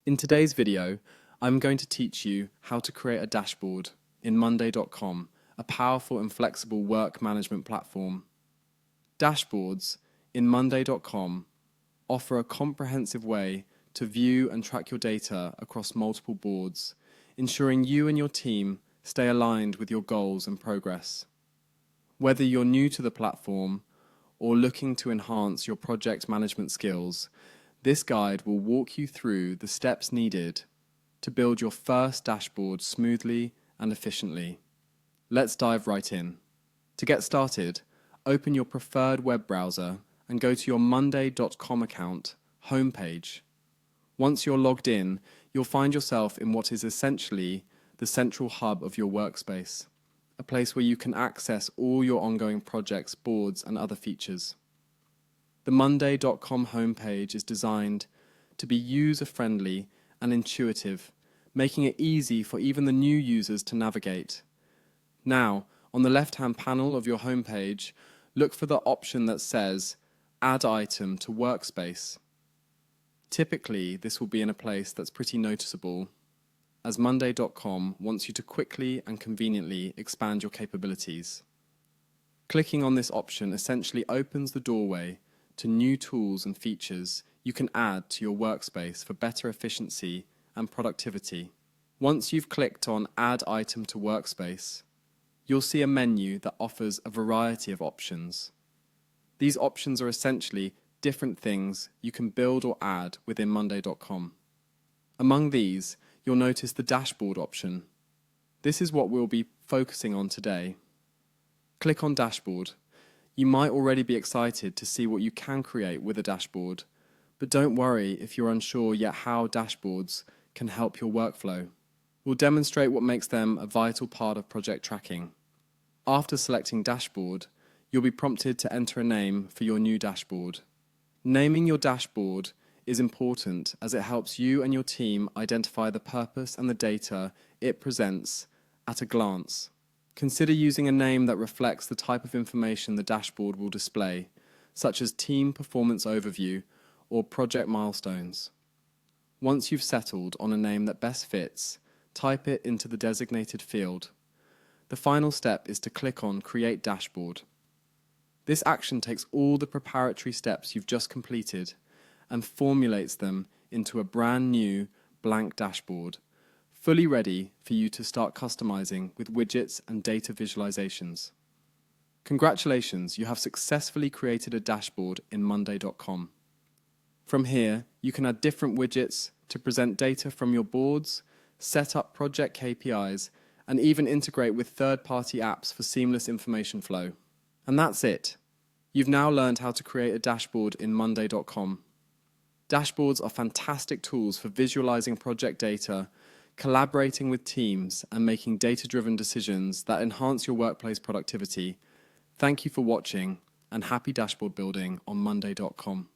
In today's video, I'm going to teach you how to create a dashboard in Monday.com, a powerful and flexible work management platform. Dashboards in Monday.com offer a comprehensive way to view and track your data across multiple boards, ensuring you and your team stay aligned with your goals and progress. Whether you're new to the platform or looking to enhance your project management skills, this guide will walk you through the steps needed to build your first dashboard smoothly and efficiently. Let's dive right in. To get started, open your preferred web browser and go to your Monday.com account homepage. Once you're logged in, you'll find yourself in what is essentially the central hub of your workspace, a place where you can access all your ongoing projects, boards, and other features. The Monday.com homepage is designed to be user-friendly and intuitive, making it easy for even the new users to navigate. Now, on the left-hand panel of your homepage, look for the option that says Add Item to Workspace. Typically, this will be in a place that's pretty noticeable, as Monday.com wants you to quickly and conveniently expand your capabilities. Clicking on this option essentially opens the doorway to new tools and features you can add to your workspace for better efficiency and productivity. Once you've clicked on Add Item to Workspace, you'll see a menu that offers a variety of options. These options are essentially different things you can build or add within Monday.com. Among these, you'll notice the Dashboard option. This is what we'll be focusing on today. Click on Dashboard. You might already be excited to see what you can create with a dashboard, but don't worry if you're unsure yet how dashboards can help your workflow. We'll demonstrate what makes them a vital part of project tracking. After selecting Dashboard, you'll be prompted to enter a name for your new dashboard. Naming your dashboard is important as it helps you and your team identify the purpose and the data it presents at a glance. Consider using a name that reflects the type of information the dashboard will display, such as Team Performance Overview or Project Milestones. Once you've settled on a name that best fits, type it into the designated field. The final step is to click on Create Dashboard. This action takes all the preparatory steps you've just completed and formulates them into a brand new blank dashboard, fully ready for you to start customizing with widgets and data visualizations. Congratulations, you have successfully created a dashboard in Monday.com. From here, you can add different widgets to present data from your boards, set up project KPIs, and even integrate with third-party apps for seamless information flow. And that's it. You've now learned how to create a dashboard in Monday.com. Dashboards are fantastic tools for visualizing project data, collaborating with teams, and making data-driven decisions that enhance your workplace productivity. Thank you for watching, and happy dashboard building on Monday.com.